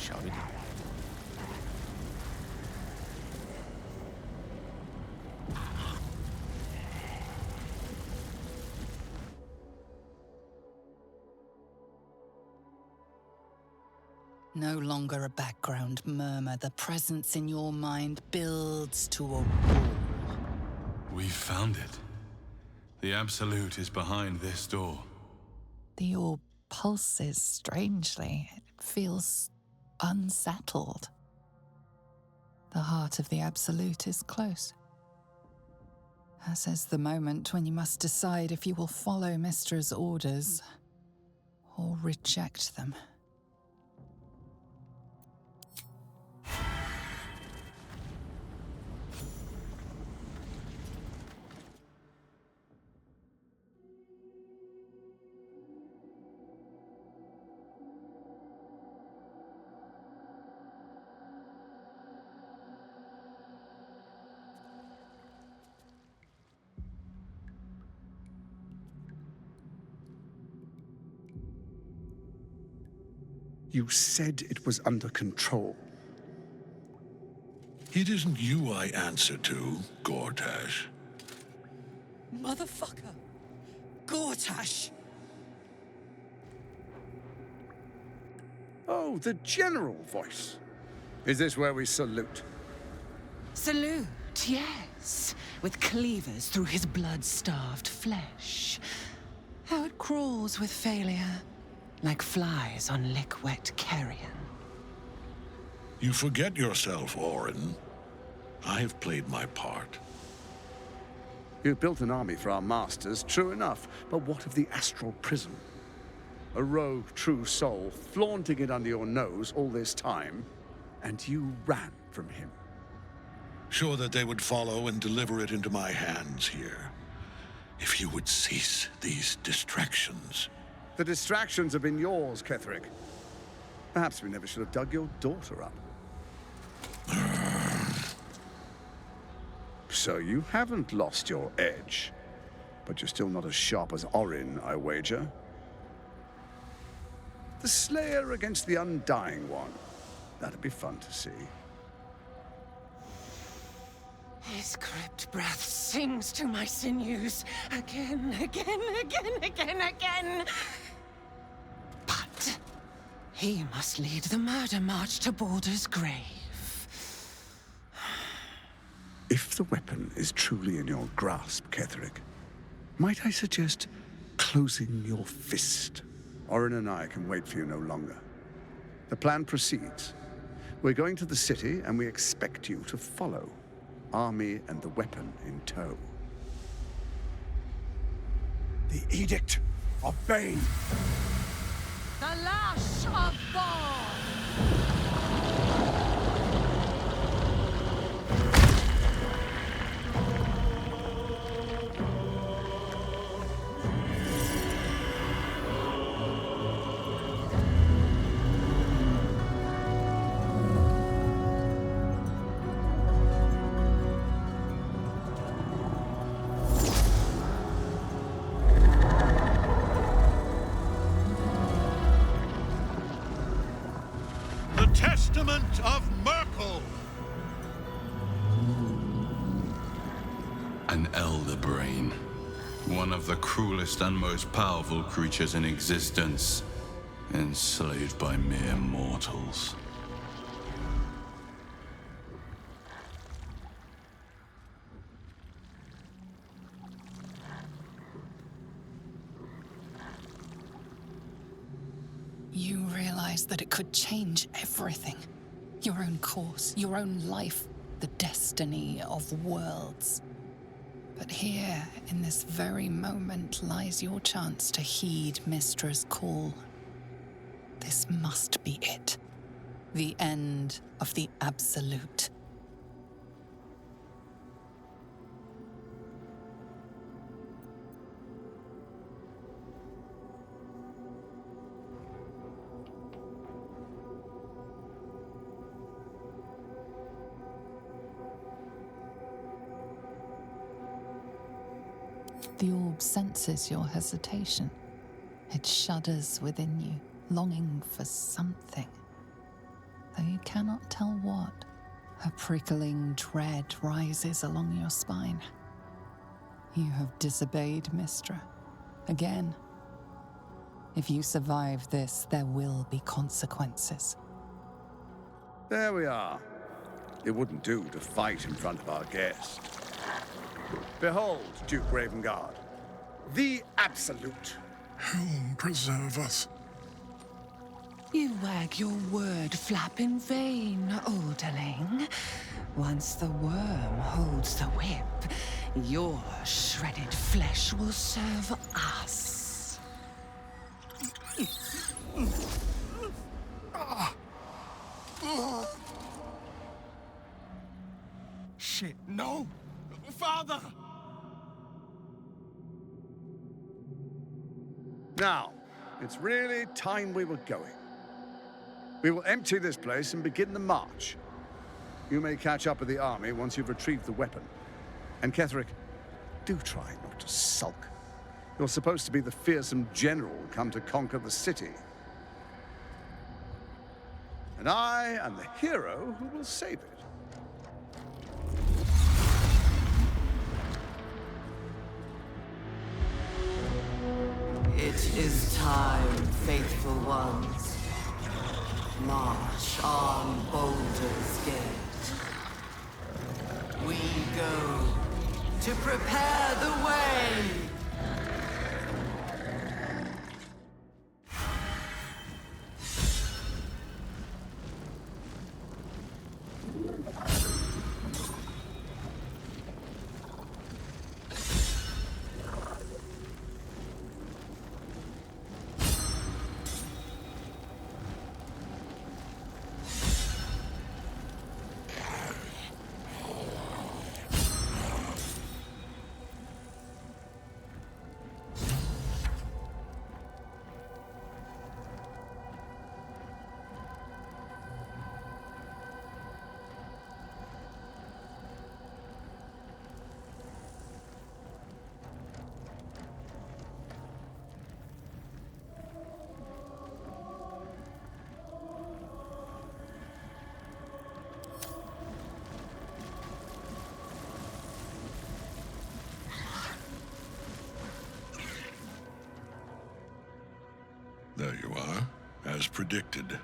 shall we? No longer a background murmur, the presence in your mind builds to a roar. We found it. The Absolute is behind this door. The orb pulses strangely. It feels unsettled. The heart of the Absolute is close. As is the moment when you must decide if you will follow Mystra's orders or reject them. You said it was under control. It isn't you I answer to, Gortash. Motherfucker! Gortash! Oh, the general voice. Is this where we salute? Salute, yes, with cleavers through his blood-starved flesh. How it crawls with failure, like flies on lick-wet carrion. You forget yourself, Orin. I have played my part. You built an army for our masters, true enough, but what of the astral prism? A rogue true soul, flaunting it under your nose all this time, and you ran from him. Sure that they would follow and deliver it into my hands here. If you would cease these distractions. The distractions have been yours, Ketherick. Perhaps we never should have dug your daughter up. So you haven't lost your edge, but you're still not as sharp as Orin, I wager. The Slayer against the Undying One. That'd be fun to see. His crypt breath sings to my sinews again, again. But he must lead the murder march to Baldur's grave. If the weapon is truly in your grasp, Ketherick, might I suggest closing your fist? Orin and I can wait for you no longer. The plan proceeds. We're going to the city, and we expect you to follow. Army and the weapon in tow. The Edict of Bane. The Lash of Bond! Testament of Merkel! An elder brain. One of the cruelest and most powerful creatures in existence. Enslaved by mere mortals. You realized that it could change everything. Your own course, your own life, the destiny of worlds. But here, in this very moment, lies your chance to heed Mystra's call. This must be it. The end of the Absolute. The orb senses your hesitation. It shudders within you, longing for something. though you cannot tell what. A prickling dread rises along your spine. You have disobeyed Mistra. Again. If you survive this, there will be consequences. There we are. It wouldn't do to fight in front of our guest. Behold, Duke Ravengard, the Absolute. Whom preserve us? You wag your word flap in vain, olderling. Once the worm holds the whip, your shredded flesh will serve us. Shit, no! Father! Now, it's really time we were going. We will empty this place and begin the march. You may catch up with the army once you've retrieved the weapon. And Ketherick, do try not to sulk. You're supposed to be the fearsome general come to conquer the city. And I am the hero who will save it. It is time, faithful ones. March on Baldur's Gate. We go to prepare the way. There you are, as predicted.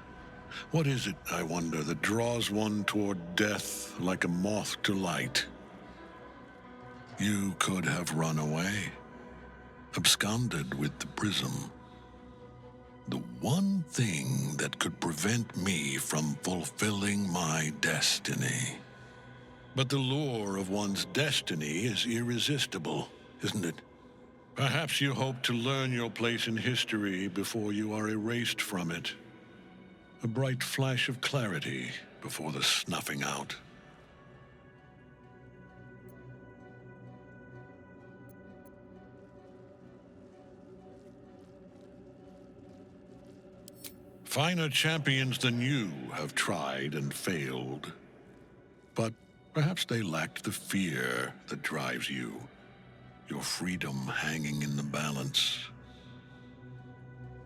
What is it, I wonder, that draws one toward death like a moth to light? You could have run away, absconded with the prism. The one thing that could prevent me from fulfilling my destiny. But the lure of one's destiny is irresistible, isn't it? Perhaps you hope to learn your place in history before you are erased from it. A bright flash of clarity before the snuffing out. Finer champions than you have tried and failed. But perhaps they lacked the fear that drives you. Your freedom hanging in the balance.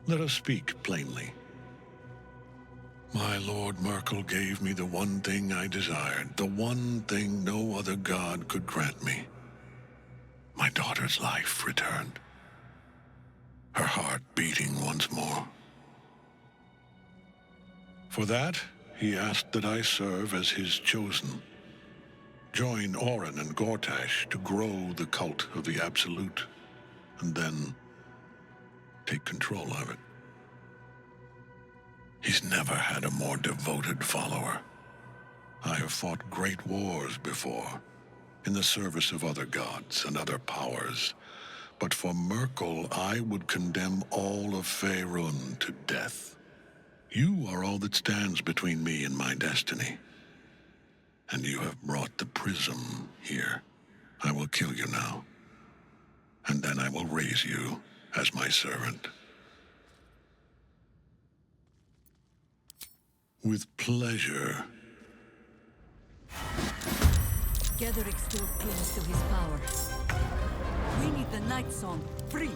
Let us speak plainly. My Lord Merkel gave me the one thing I desired, the one thing no other god could grant me. My daughter's life returned. Her heart beating once more. For that, he asked that I serve as his chosen. Join Orin and Gortash to grow the cult of the Absolute, and then take control of it. He's never had a more devoted follower. I have fought great wars before, in the service of other gods and other powers, but for Merkel I would condemn all of Faerun to death. You are all that stands between me and my destiny. And you have brought the prism here. I will kill you now. And then I will raise you as my servant. With pleasure. Getherick still clings to his power. We need the Night Song free.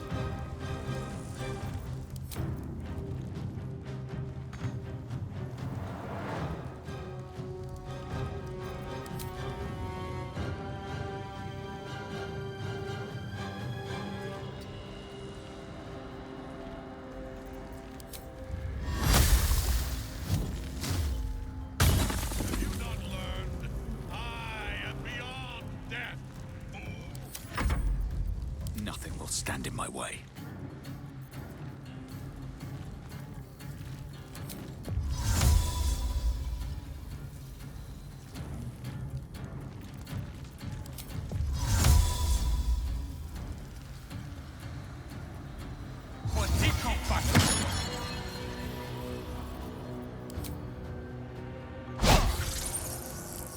stand in my way.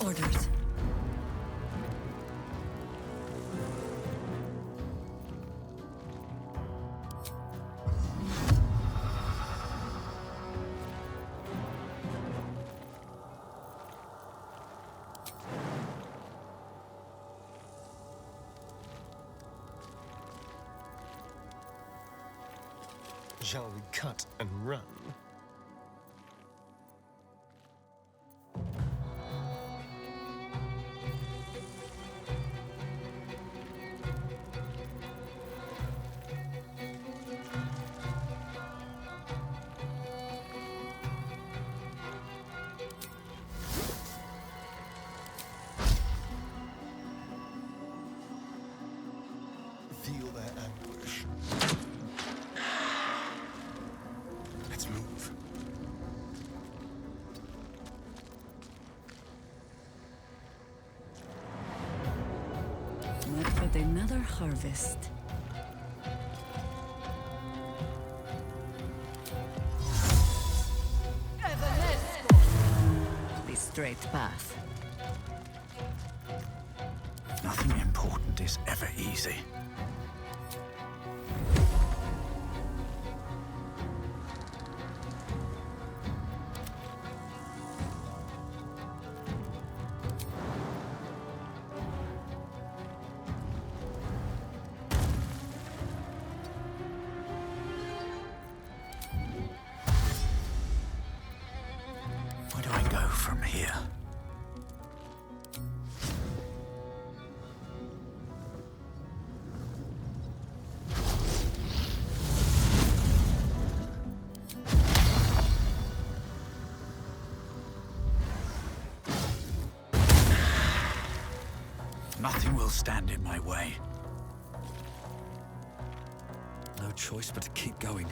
Orders. Shall we cut and run? Feel their anguish. Let's move. Not but another harvest. The straight path. Nothing important is ever easy. Where do I go from here? Nothing will stand in my way. No choice but to keep going.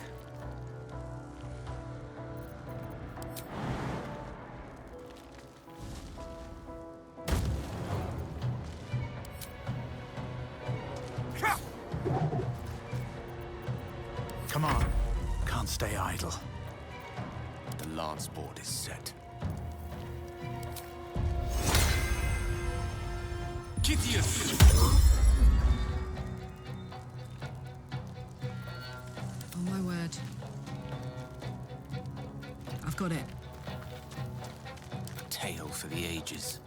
Come on. Can't stay idle. The lance board is set. Oh my word. I've got it. A tale for the ages.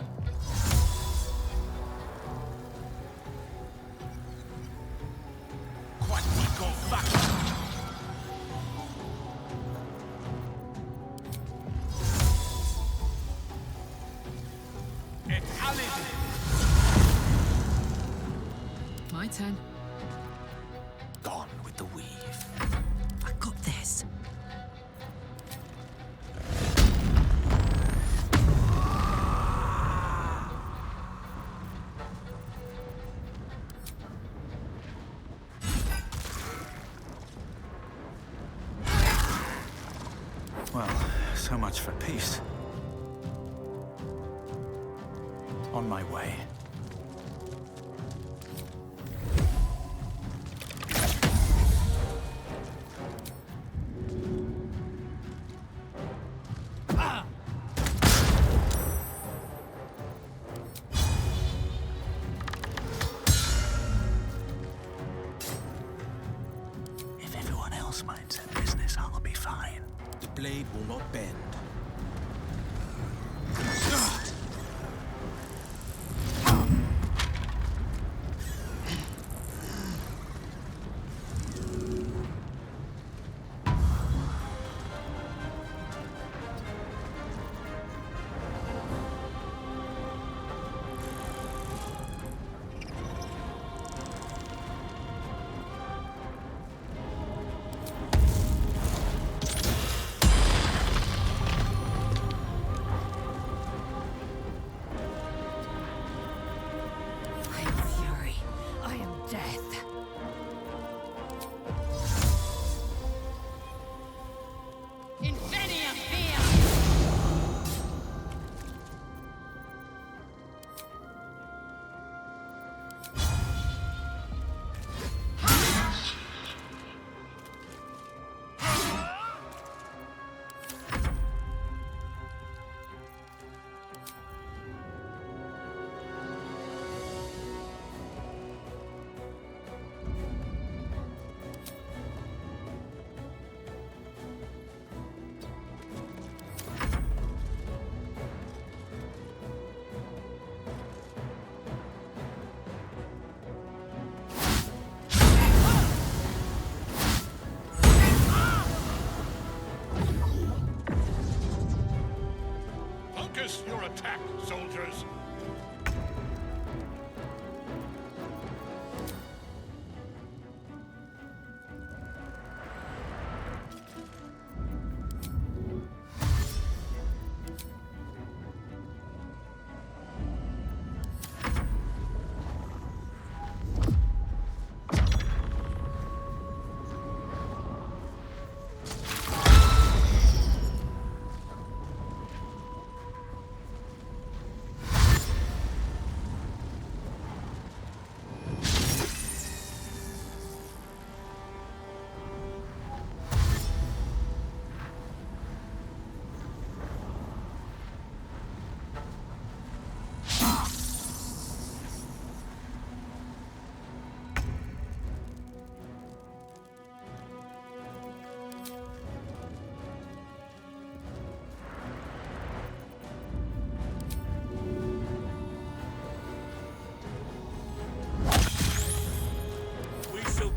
My turn. Gone with the weave. I got this. Well, so much for peace. On my way. If everyone else minds their business, I'll be fine. The blade will not bend. Focus your attack, soldiers!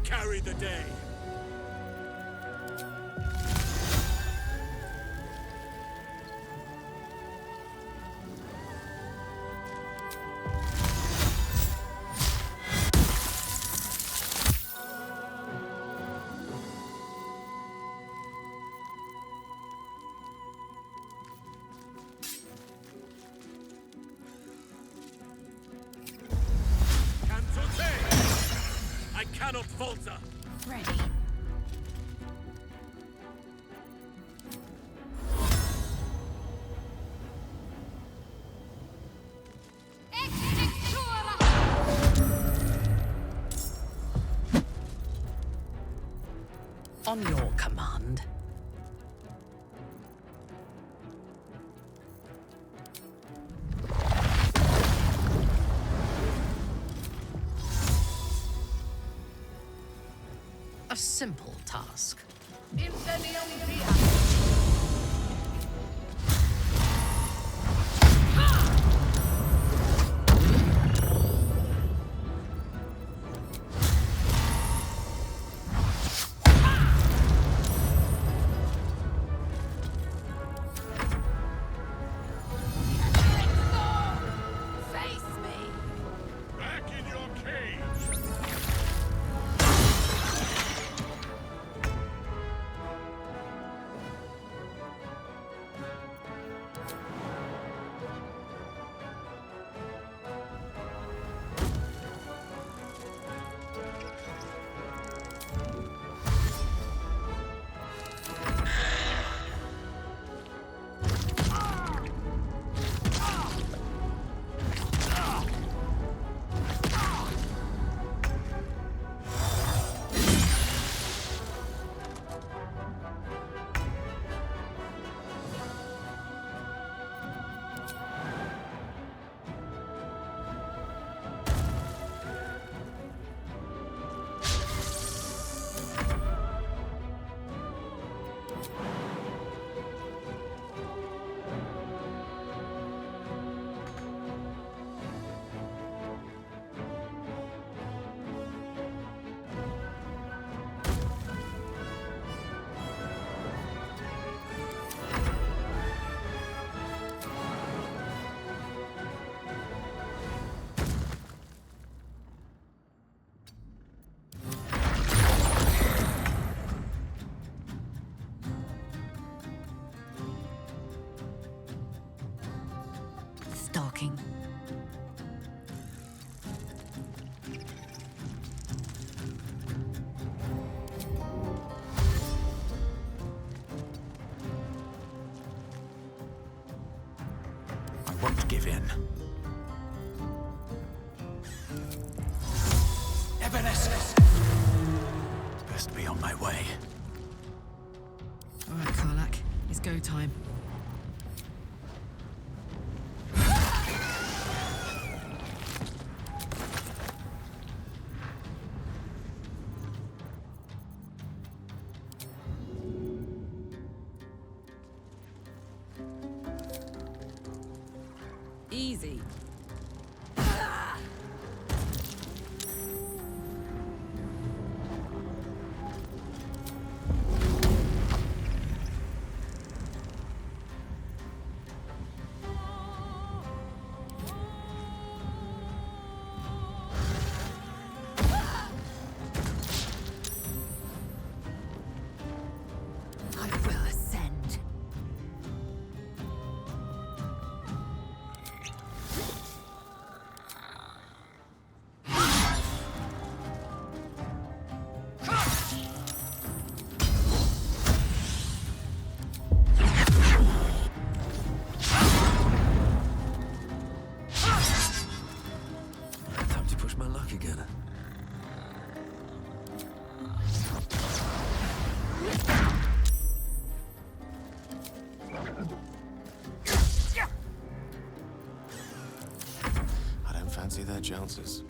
Carry the day. I cannot falter. Ready. On your command. A simple task. Back in your cage! Stalking. I won't give in. Evanescence! Best be on my way. All right, Karlak. It's go time. Easy. Fancy their chances.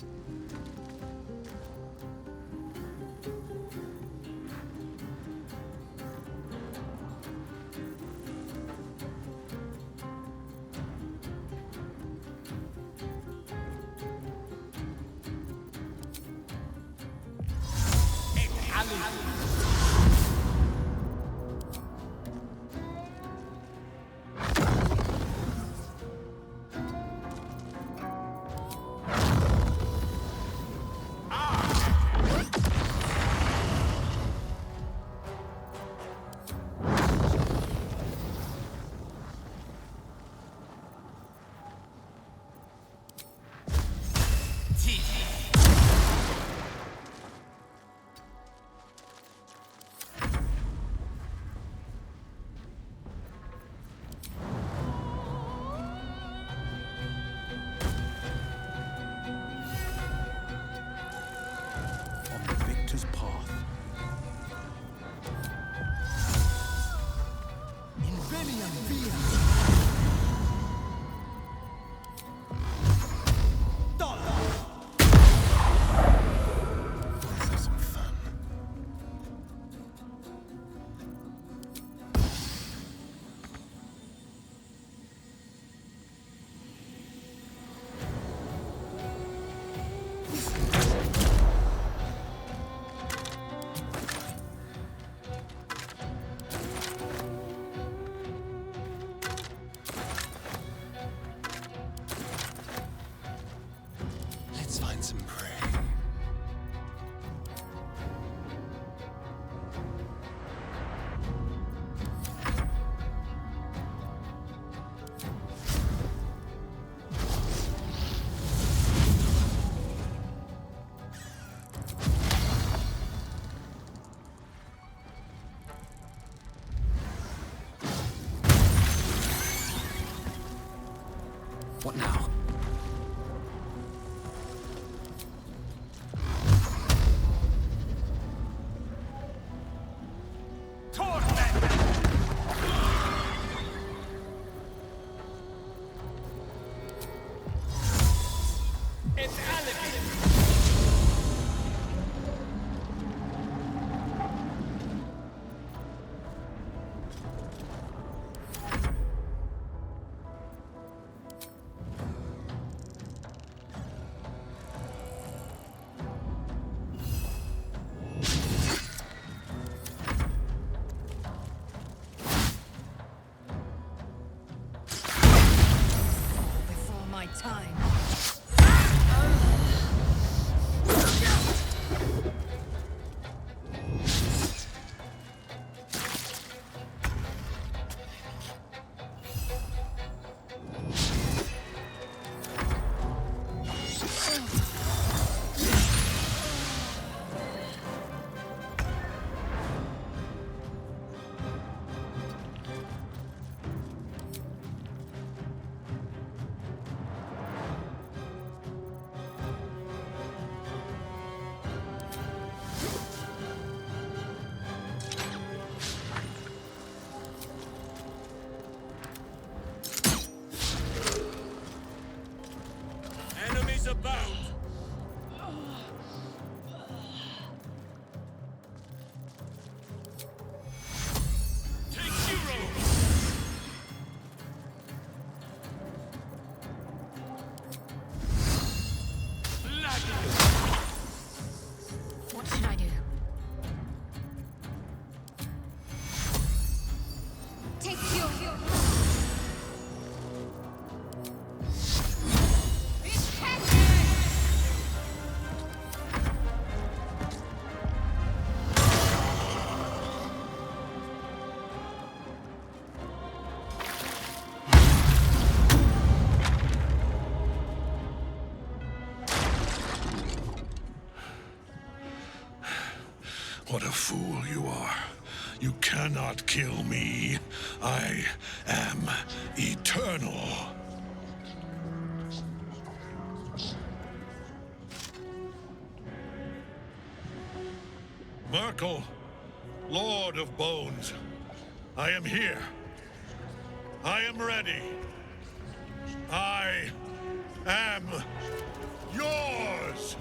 Path. Inveniam via. Dollar. Let's have some fun. Let's find some prey. What now? Before my time. Enemies abound. Take zero. What should I do? Take your What a fool you are. You cannot kill me. I am eternal. Merkel, Lord of Bones, I am here. I am ready. I am yours!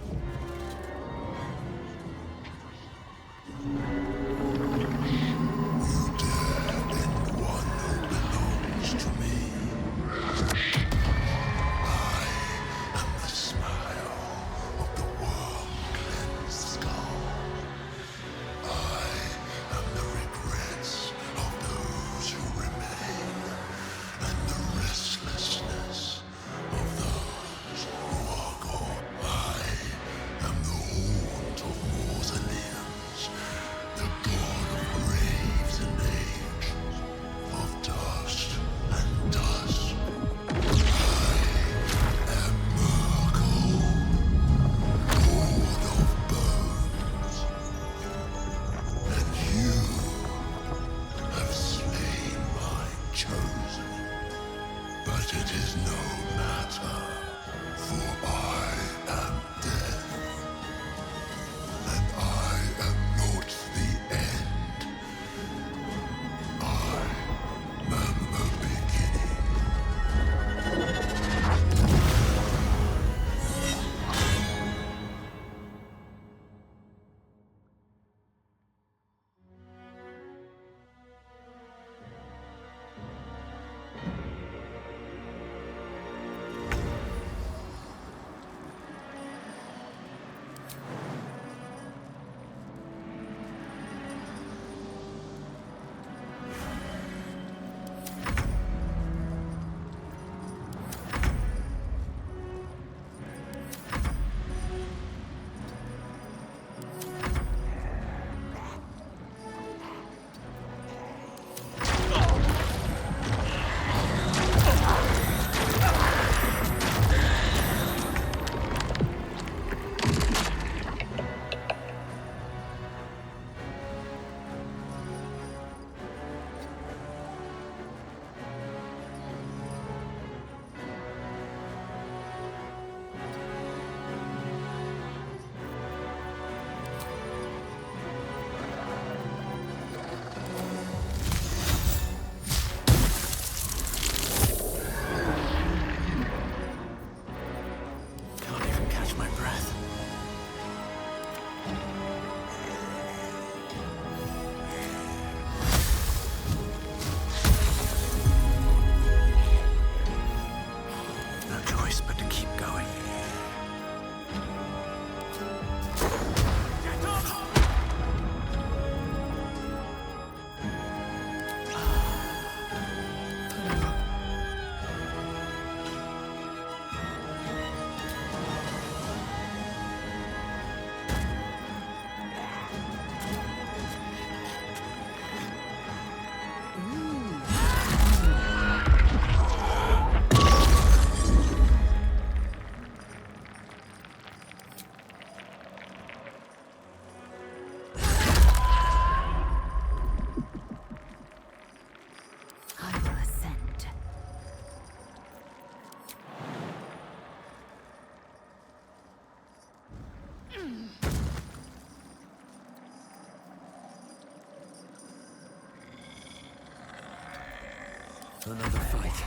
Another fight.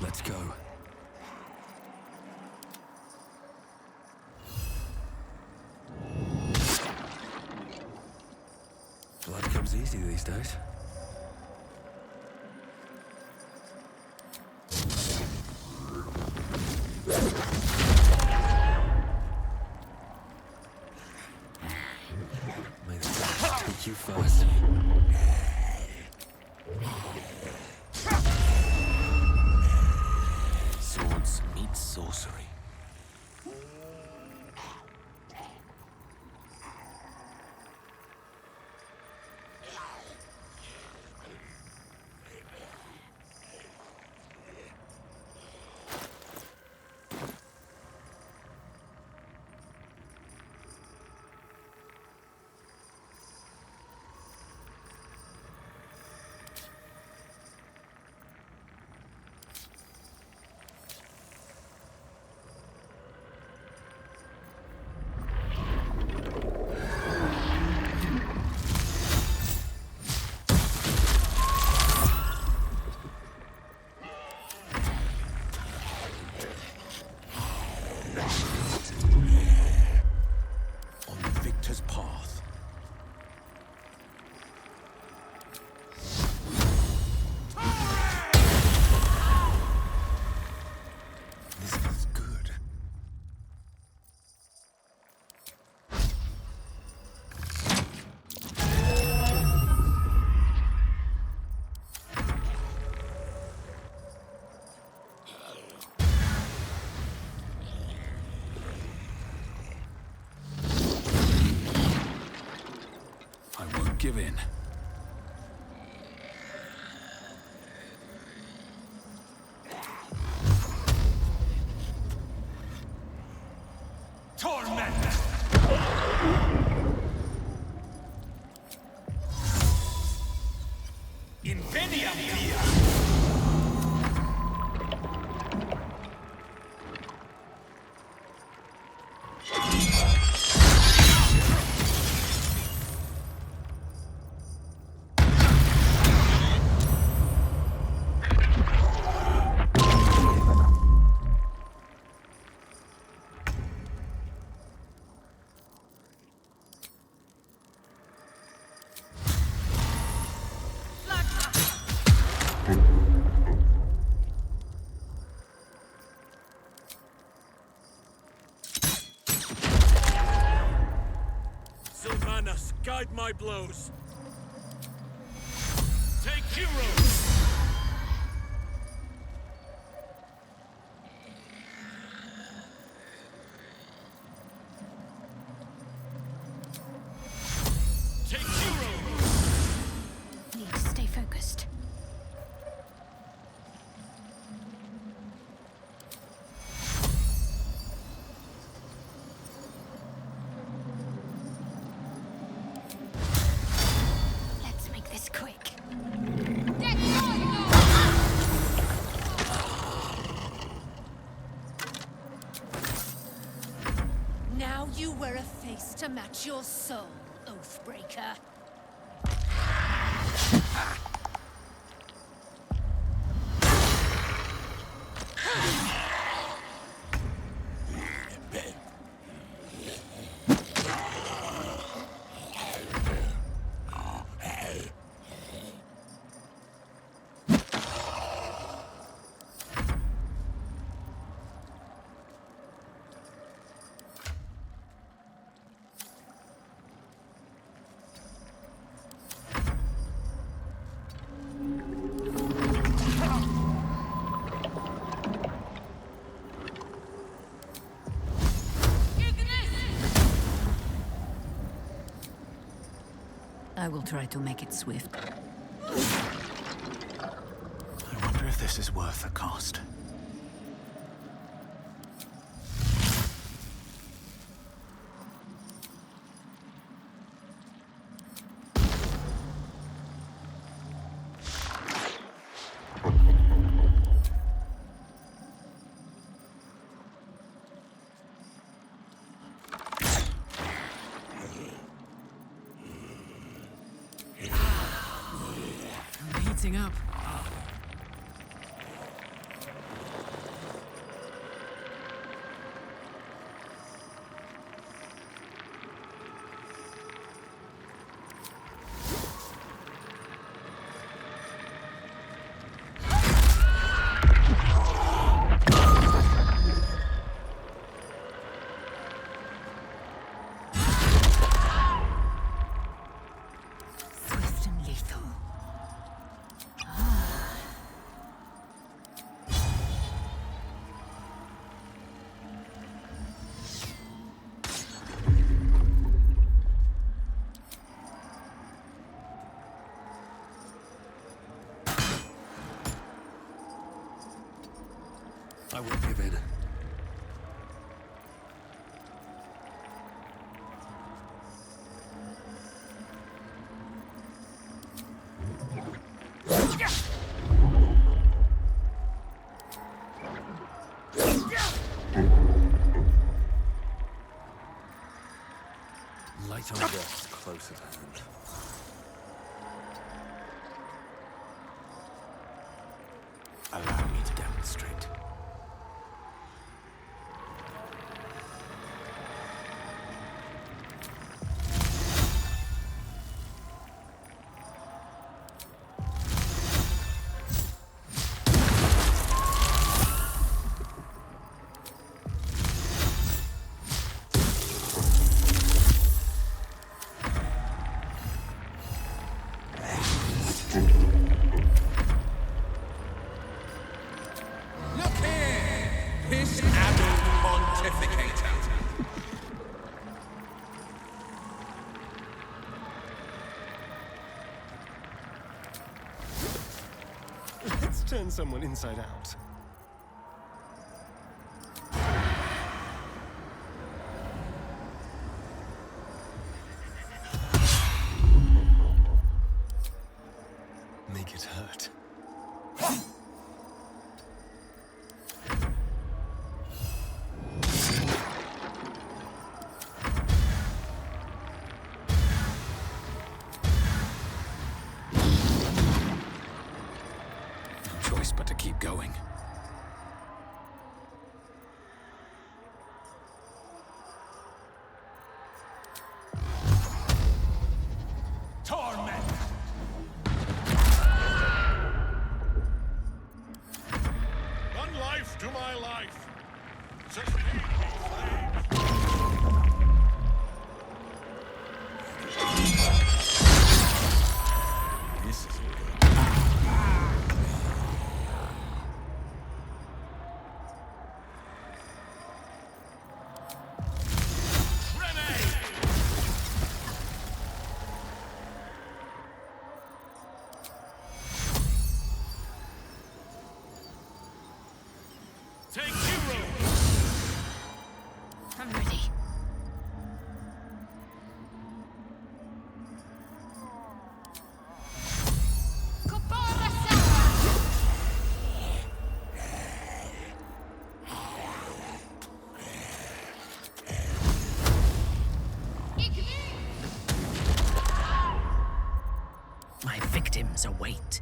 Let's go. Blood comes easy these days. May the gods take you first. Swords meet sorcery. in. Torment! Incendium via! Sylvanas, guide my blows. Take heroes! Take heroes! Need to stay focused. Let's make this quick. Now you wear a face to match your soul, Oathbreaker. I will try to make it swift. I wonder if this is worth the cost. I'm heating up. Swift and lethal. I won't give in. Light on death close at hand. Allow me to demonstrate. turn someone inside out. Make it hurt. No choice but to keep going. Torment! One life to my life. Sustain me, This is Take hero! I'm ready. My victims await.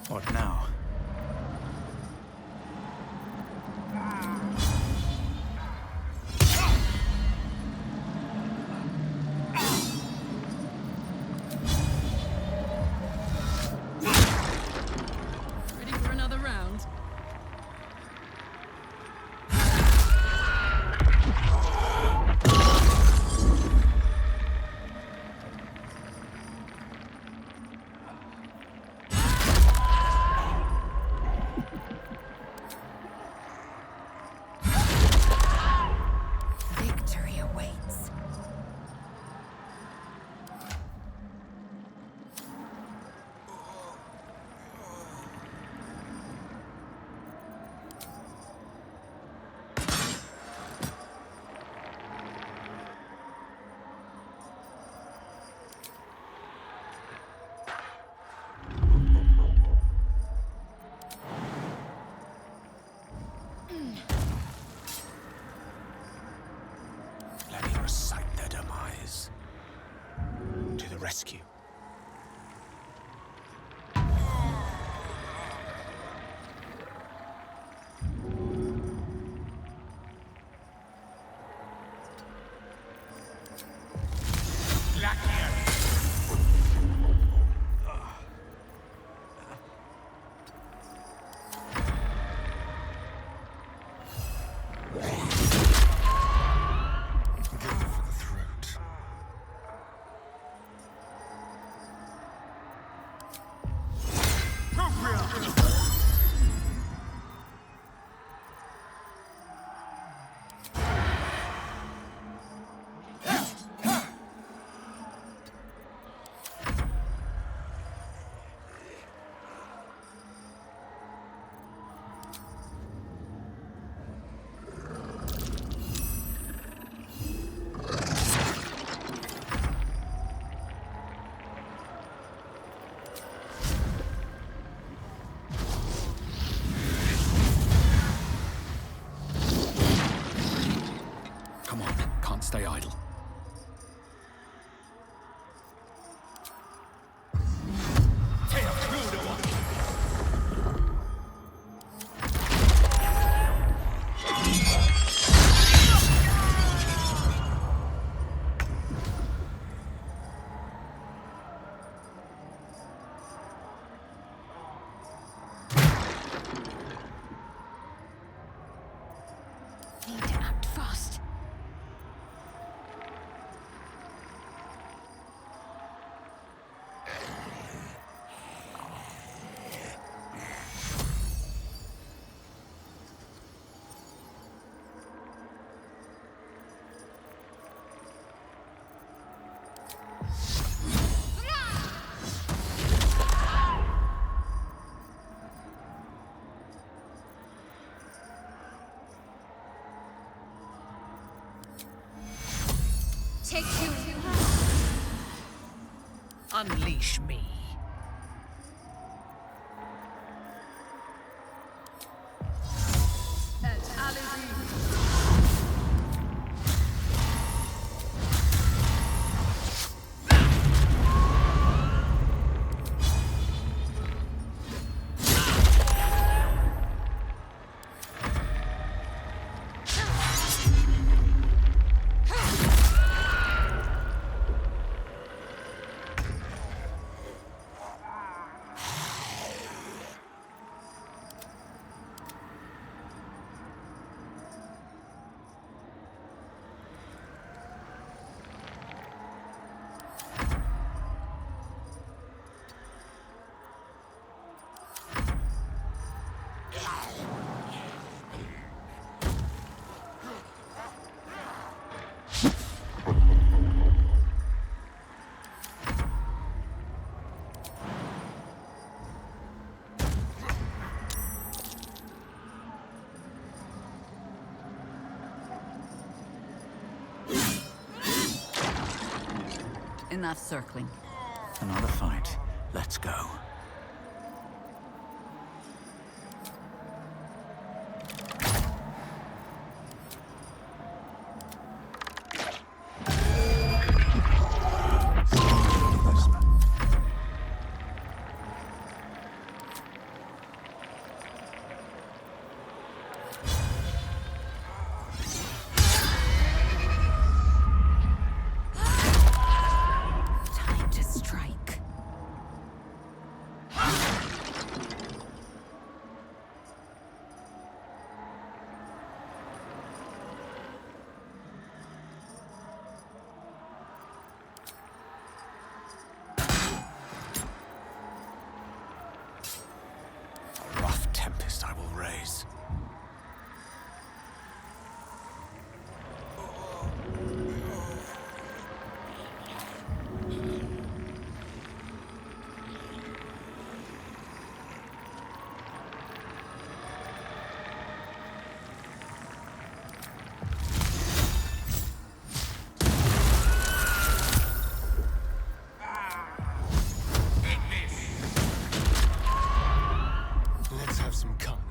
What now? Ready for another round? Victory awaits. Let me recite their demise. To the rescue. Gale for the throat. stay idle. Need to act fast. Take you. Unleash me. And Enough circling. Another fight. Let's go. Time to strike. A rough tempest I will raise. Let's have some carnage.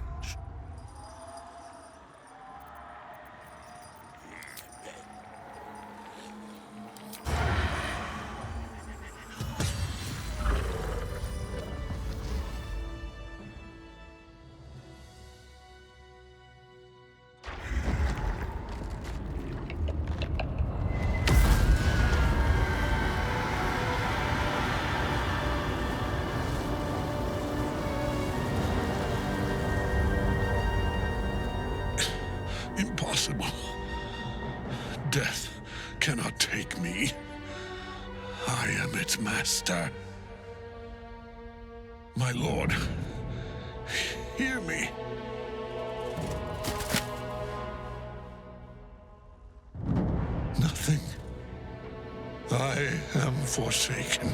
Impossible. Death cannot take me. I am its master. My lord, hear me. Nothing. I am forsaken.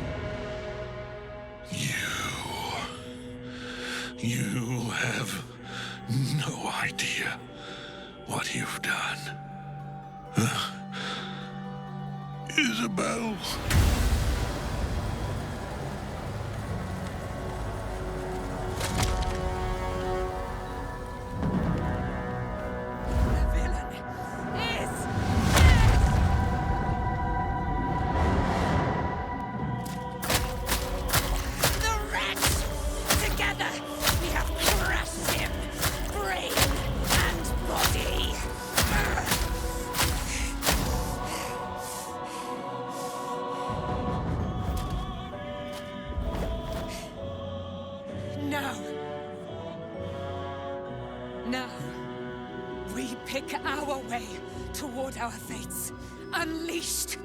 You have no idea what you've done. Isabel. The villain is dead! our way toward our fates. Unleashed!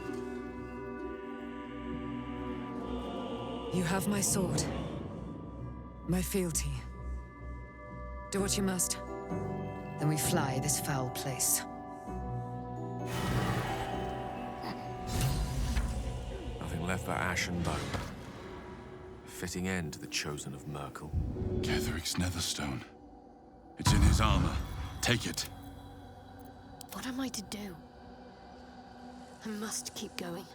You have my sword. My fealty. Do what you must. Then we fly this foul place. Nothing left but ash and bone. A fitting end to the chosen of Merkel. Ketheric's netherstone. It's in his armor. Take it. What am I to do? I must keep going.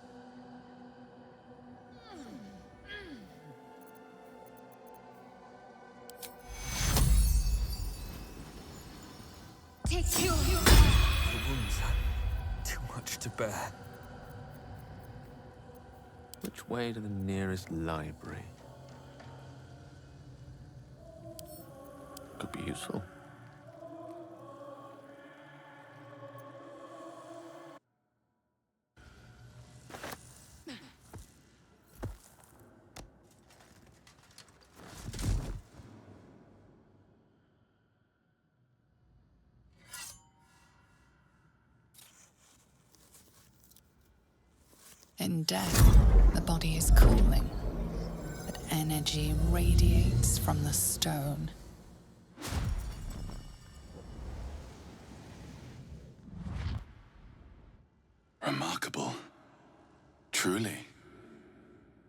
Take you! The wounds are too much to bear. Which way to the nearest library? Could be useful. In death, the body is cooling, but energy radiates from the stone. Remarkable. Truly.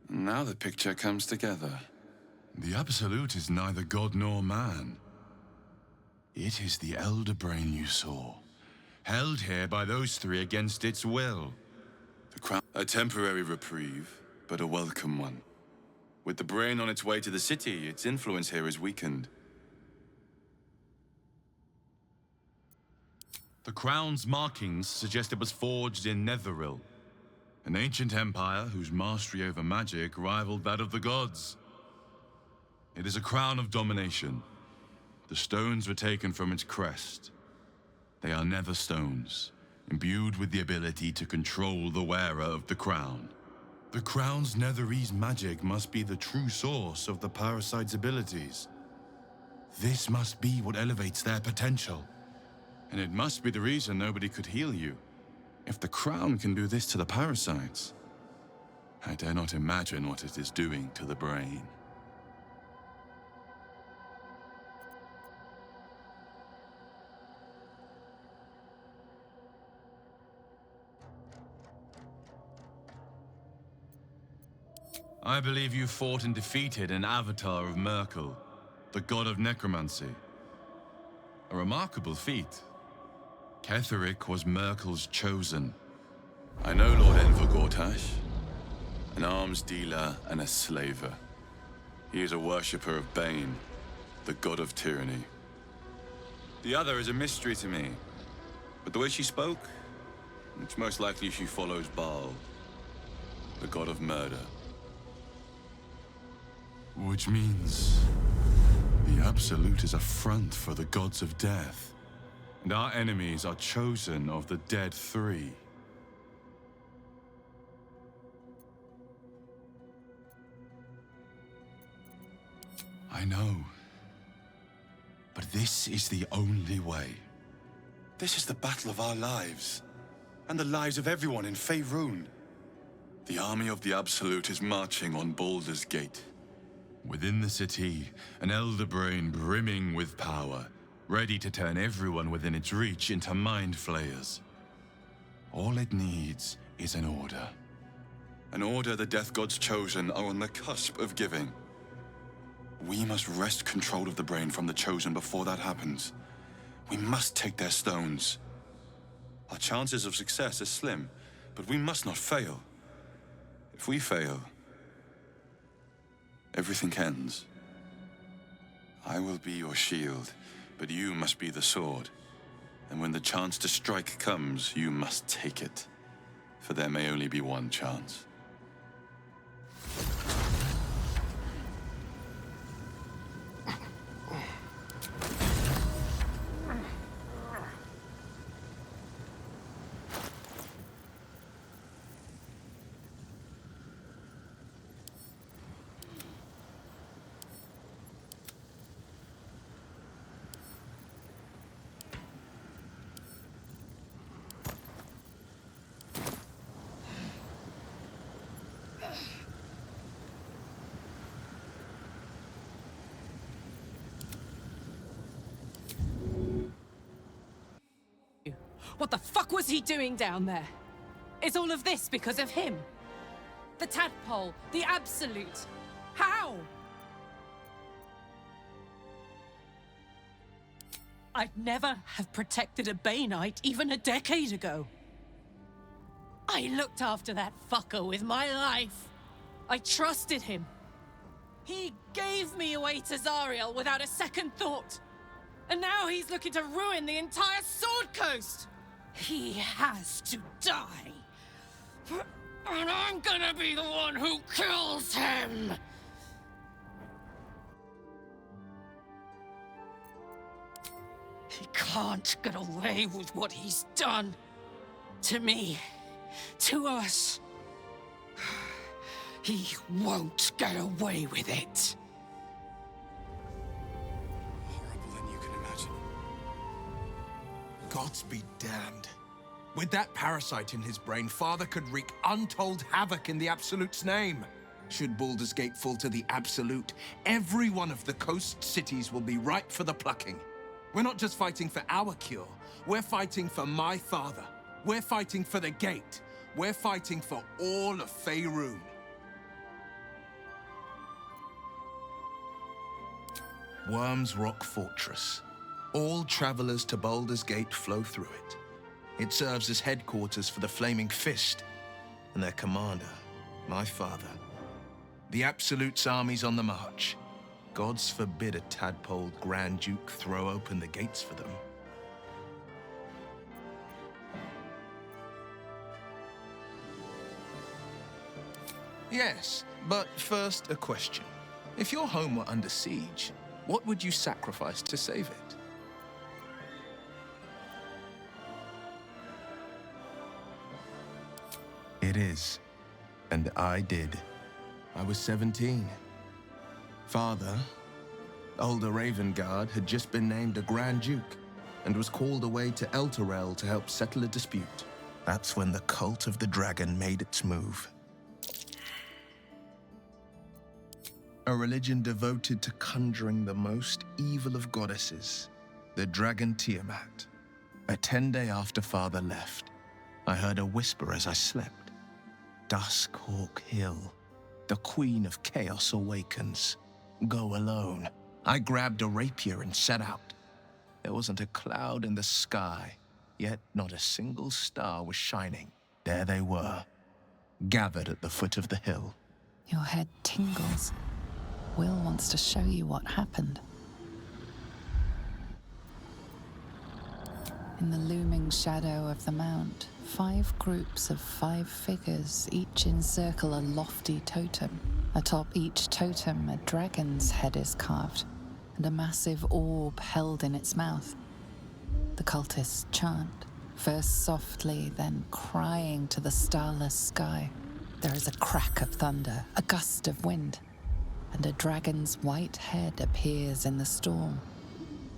Now the picture comes together. The Absolute is neither god nor man. It is the Elder Brain you saw, held here by those three against its will. The crown, a temporary reprieve, but a welcome one. With the brain on its way to the city, its influence here is weakened. The crown's markings suggest it was forged in Netheril, an ancient empire whose mastery over magic rivaled that of the gods. It is a crown of domination. The stones were taken from its crest. They are nether stones, imbued with the ability to control the wearer of the crown. The crown's netherese magic must be the true source of the parasite's abilities. This must be what elevates their potential. And it must be the reason nobody could heal you. If the crown can do this to the parasites, I dare not imagine what it is doing to the brain. I believe you fought and defeated an avatar of Merkel, the god of necromancy. A remarkable feat. Ketheric was Merkel's chosen. I know Lord Enver Gortash, an arms dealer and a slaver. He is a worshipper of Bane, the god of tyranny. The other is a mystery to me, but the way she spoke, it's most likely she follows Baal, the god of murder. Which means the Absolute is a front for the gods of death, and our enemies are chosen of the dead three. I know, but this is the only way. This is the battle of our lives, and the lives of everyone in Faerun. The army of the Absolute is marching on Baldur's Gate. Within the city, an elder brain brimming with power, ready to turn everyone within its reach into mind flayers. All it needs is an order. An order the Death Gods chosen are on the cusp of giving. We must wrest control of the brain from the chosen before that happens. We must take their stones. Our chances of success are slim, but we must not fail. If we fail, everything ends. I will be your shield, but you must be the sword. And when the chance to strike comes, you must take it. For there may only be one chance. What the fuck was he doing down there? Is all of this because of him? The tadpole, the absolute. How? I'd never have protected a Bay Knight even a decade ago. I looked after that fucker with my life. I trusted him. He gave me away to Zariel without a second thought. And now he's looking to ruin the entire Sword Coast. He has to die. And I'm gonna be the one who kills him. He can't get away with what he's done. To me. To us. He won't get away with it. Horrible than you can imagine. Gods be damned. With that parasite in his brain, Father could wreak untold havoc in the Absolute's name. Should Baldur's Gate fall to the Absolute, every one of the coast cities will be ripe for the plucking. We're not just fighting for our cure. We're fighting for my father. We're fighting for the Gate. We're fighting for all of Faerun. Worm's Rock Fortress. All travelers to Baldur's Gate flow through it. It serves as headquarters for the Flaming Fist and their commander, my father. The Absolute's army's on the march. Gods forbid a tadpole Grand Duke throw open the gates for them. Yes, but first a question. If your home were under siege, what would you sacrifice to save it? It is. And I did. I was 17. Father, older Ravengard, had just been named a Grand Duke and was called away to Elturel to help settle a dispute. That's when the cult of the dragon made its move. A religion devoted to conjuring the most evil of goddesses, the dragon Tiamat. A 10-day after Father left, I heard a whisper as I slept. Duskhawk Hill, the Queen of Chaos awakens. Go alone. I grabbed a rapier and set out. There wasn't a cloud in the sky, yet not a single star was shining. There they were, gathered at the foot of the hill. Your head tingles. Will wants to show you what happened. In the looming shadow of the mount, 5 groups of 5 figures each encircle a lofty totem. Atop each totem, a dragon's head is carved, and a massive orb held in its mouth. The cultists chant, first softly, then crying to the starless sky. There is a crack of thunder, a gust of wind, and a dragon's white head appears in the storm,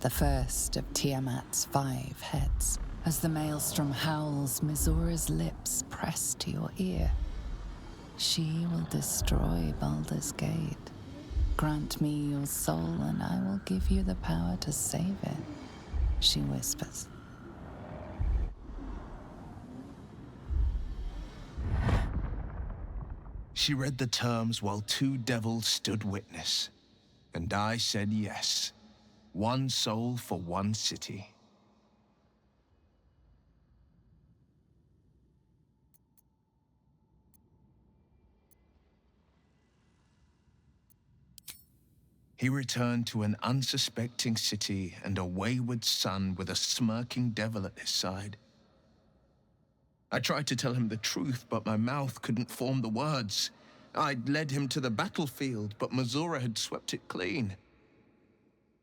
the first of Tiamat's 5 heads. As the maelstrom howls, Mizora's lips press to your ear. She will destroy Baldur's Gate. Grant me your soul, and I will give you the power to save it, she whispers. She read the terms while 2 devils stood witness, and I said yes. 1 soul for 1 city. He returned to an unsuspecting city and a wayward son with a smirking devil at his side. I tried to tell him the truth, but my mouth couldn't form the words. I'd led him to the battlefield, but Mizora had swept it clean.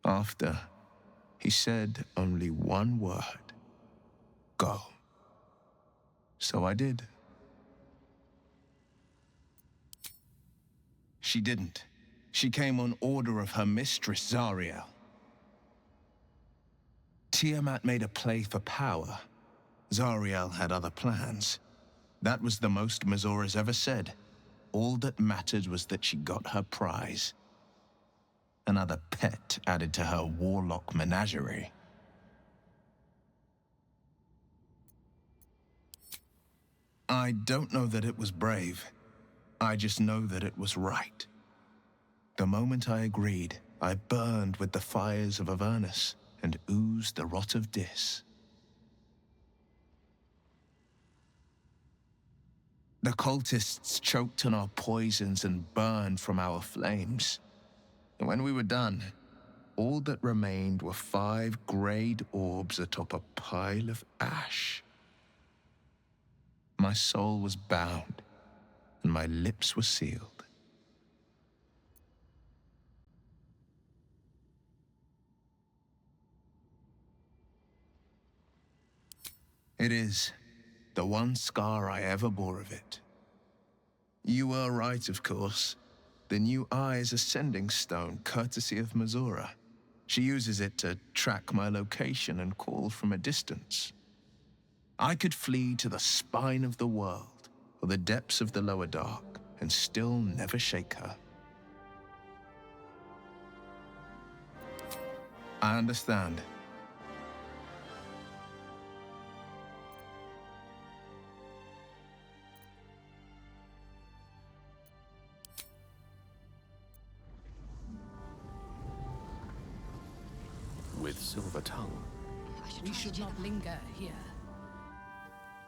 After, he said only 1 word. Go. So I did. She didn't. She came on order of her mistress, Zariel. Tiamat made a play for power. Zariel had other plans. That was the most Mizora's ever said. All that mattered was that she got her prize. Another pet added to her warlock menagerie. I don't know that it was brave. I just know that it was right. The moment I agreed, I burned with the fires of Avernus and oozed the rot of Dis. The cultists choked on our poisons and burned from our flames. And when we were done, all that remained were 5 greyed orbs atop a pile of ash. My soul was bound, and my lips were sealed. It is the one scar I ever bore of it. You were right, of course. The new eye is a sending stone, courtesy of Mazora. She uses it to track my location and call from a distance. I could flee to the spine of the world, or the depths of the lower dark, and still never shake her. I understand. With silver tongue. We should not linger here.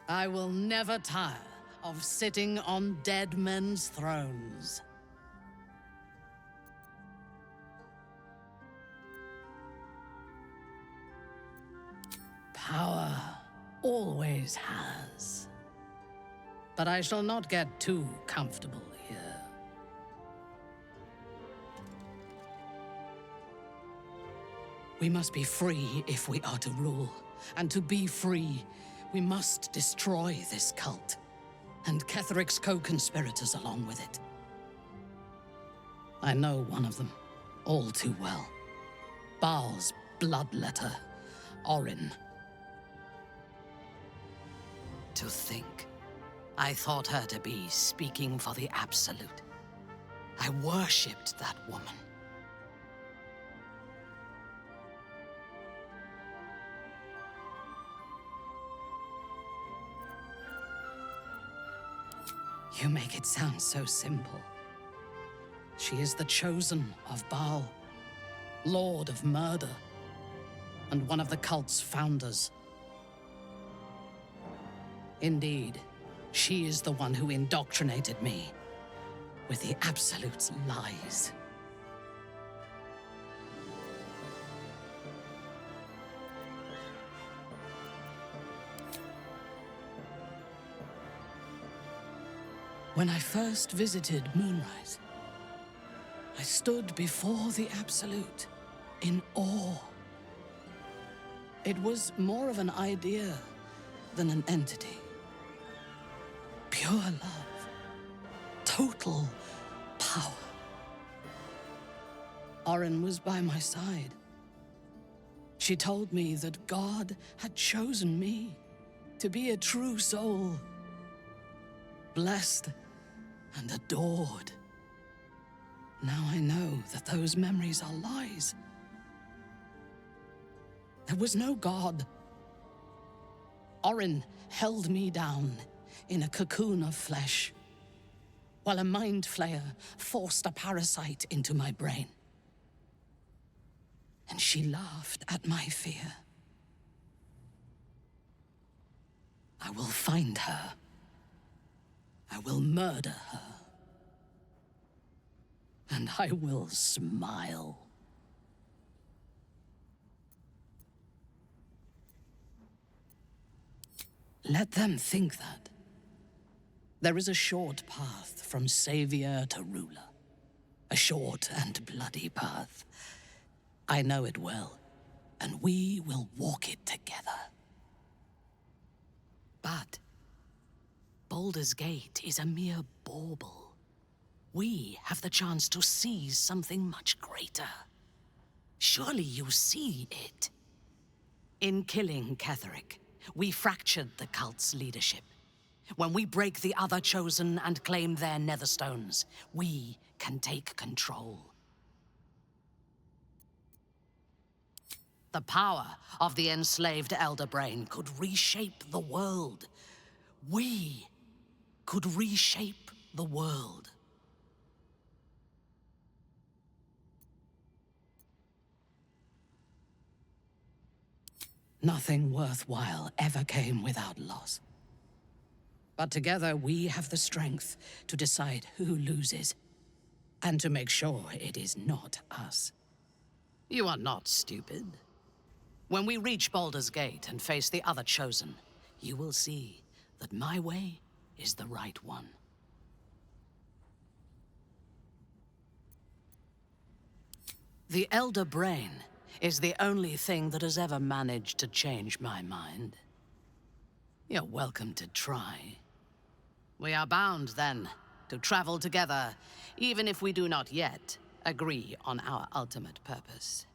I will never tire of sitting on dead men's thrones. Power always has. But I shall not get too comfortable here. We must be free if we are to rule. And to be free, we must destroy this cult. And Ketheric's co-conspirators along with it. I know one of them, all too well. Baal's bloodletter, Orin. To think, I thought her to be speaking for the Absolute. I worshipped that woman. You make it sound so simple. She is the chosen of Baal, Lord of Murder, and one of the cult's founders. Indeed, she is the one who indoctrinated me with the Absolute's lies. When I first visited Moonrise, I stood before the Absolute in awe. It was more of an idea than an entity. Pure love, total power. Orin was by my side. She told me that God had chosen me to be a true soul, blessed and adored. Now I know that those memories are lies. There was no God. Orin held me down in a cocoon of flesh, while a mind flayer forced a parasite into my brain. And she laughed at my fear. I will find her. I will murder her. And I will smile. Let them think that. There is a short path from savior to ruler. A short and bloody path. I know it well, and we will walk it together. But Baldur's Gate is a mere bauble. We have the chance to seize something much greater. Surely you see it. In killing Ketheric, we fractured the cult's leadership. When we break the other Chosen and claim their Netherstones, we can take control. The power of the enslaved Elder Brain could reshape the world. We could reshape the world. Nothing worthwhile ever came without loss. But together we have the strength to decide who loses, and to make sure it is not us. You are not stupid. When we reach Baldur's Gate and face the other Chosen, you will see that my way is the right one. The Elder Brain is the only thing that has ever managed to change my mind. You're welcome to try. We are bound, then, to travel together, even if we do not yet agree on our ultimate purpose.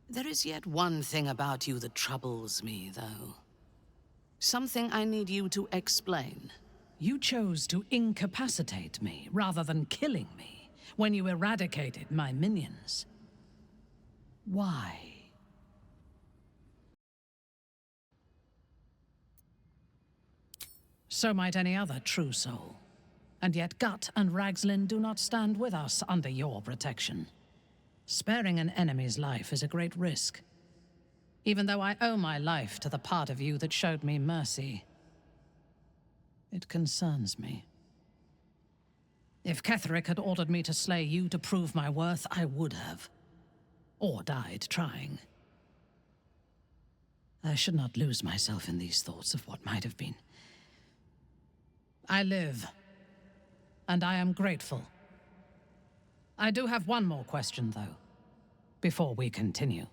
There is yet one thing about you that troubles me, though. Something I need you to explain. You chose to incapacitate me rather than killing me when you eradicated my minions. Why? So might any other true soul. And yet Gut and Ragzlin do not stand with us under your protection. Sparing an enemy's life is a great risk. Even though I owe my life to the part of you that showed me mercy, it concerns me. If Ketheric had ordered me to slay you to prove my worth, I would have. Or died trying. I should not lose myself in these thoughts of what might have been. I live, and I am grateful. I do have one more question, though, before we continue.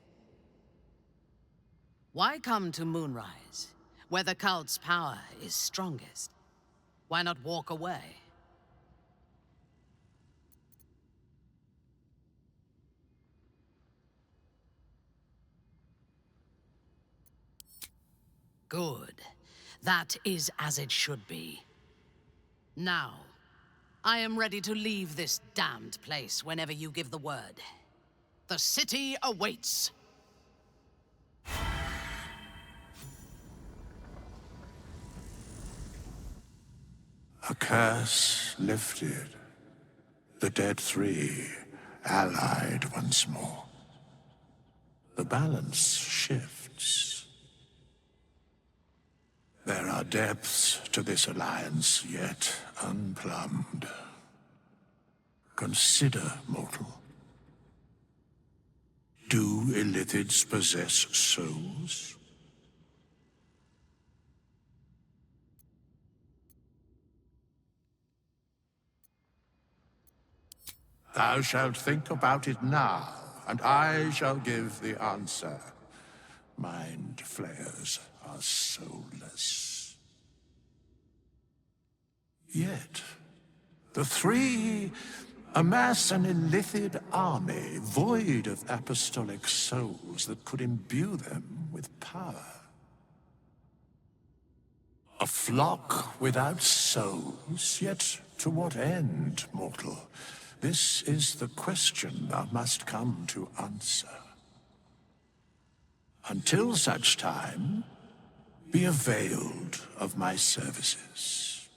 Why come to Moonrise, where the cult's power is strongest? Why not walk away? Good. That is as it should be. Now, I am ready to leave this damned place whenever you give the word. The city awaits. A curse lifted. The dead three allied once more. The balance shifts. There are depths to this alliance yet unplumbed. Consider, mortal. Do Illithids possess souls? Thou shalt think about it now, and I shall give the answer. Mind flayers are soulless. Yet, the three amass an Illithid army void of apostolic souls that could imbue them with power. A flock without souls, yet to what end, mortal? This is the question thou must come to answer. Until such time, be availed of my services.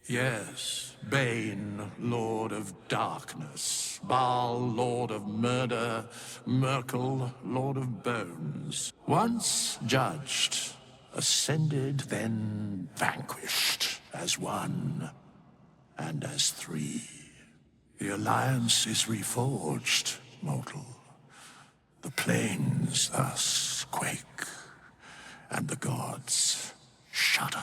Yes, Bane, Lord of Darkness, Baal, Lord of Murder, Merkel, Lord of Bones. Once judged, ascended, then vanquished, as one, and as three. The Alliance is reforged, mortal. The plains thus quake, and the gods shudder.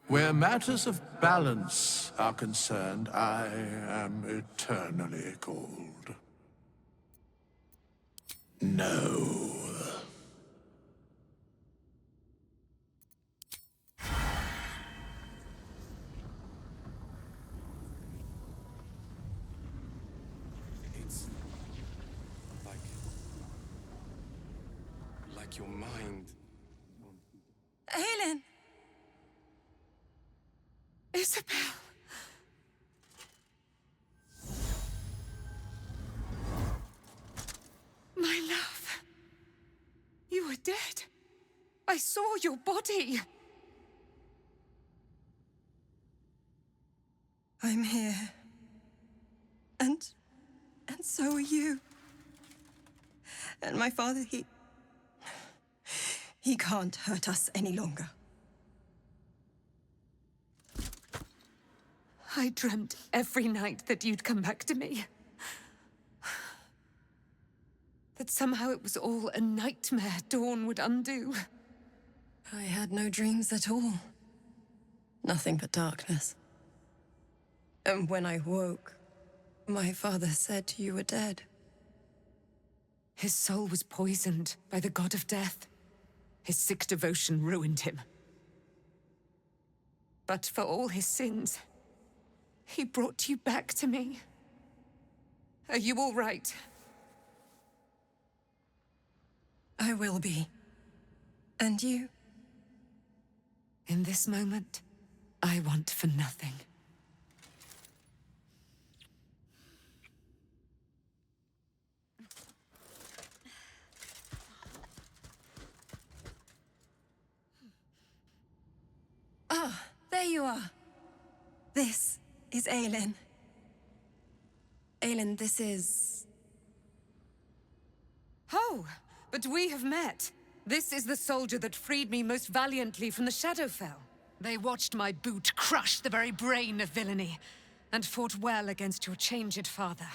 Where matters of balance are concerned, I am eternally cold. No. It's like your mind. Aelin! Isabel! dead. I saw your body. I'm here. And so are you. And my father, he can't hurt us any longer. I dreamt every night that you'd come back to me. That somehow it was all a nightmare Dawn would undo. I had no dreams at all. Nothing but darkness. And when I woke, my father said you were dead. His soul was poisoned by the god of death. His sick devotion ruined him. But for all his sins, he brought you back to me. Are you all right? I will be. And you? In this moment, I want for nothing. Ah, there you are. This is Aelin. Aelin, this is... Oh, but we have met. This is the soldier that freed me most valiantly from the Shadowfell. They watched my boot crush the very brain of villainy, and fought well against your changed father.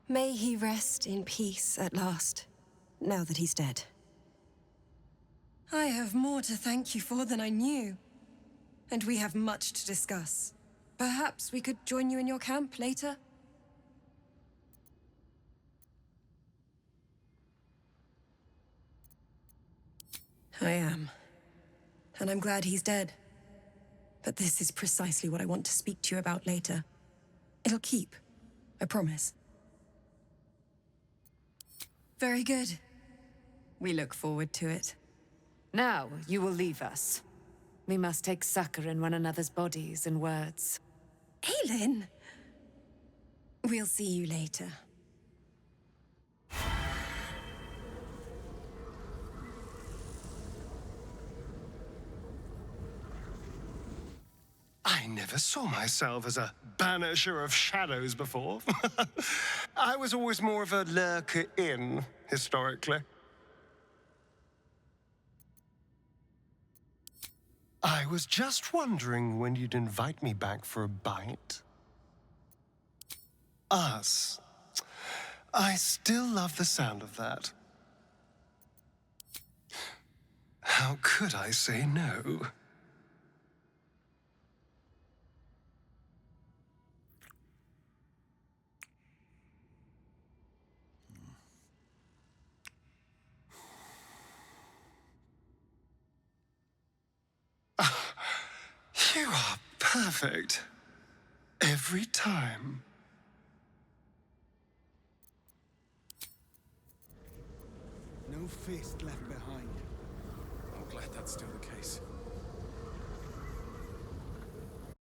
May he rest in peace at last, now that he's dead. I have more to thank you for than I knew. And we have much to discuss. Perhaps we could join you in your camp later? I am. And I'm glad he's dead. But this is precisely what I want to speak to you about later. It'll keep. I promise. Very good. We look forward to it. Now you will leave us. We must take succor in one another's bodies and words. Aelin! We'll see you later. I never saw myself as a banisher of shadows before. I was always more of a lurker-in, historically. I was just wondering when you'd invite me back for a bite. Us. I still love the sound of that. How could I say no? You are perfect. Every time. No fist left behind. I'm glad that's still the case.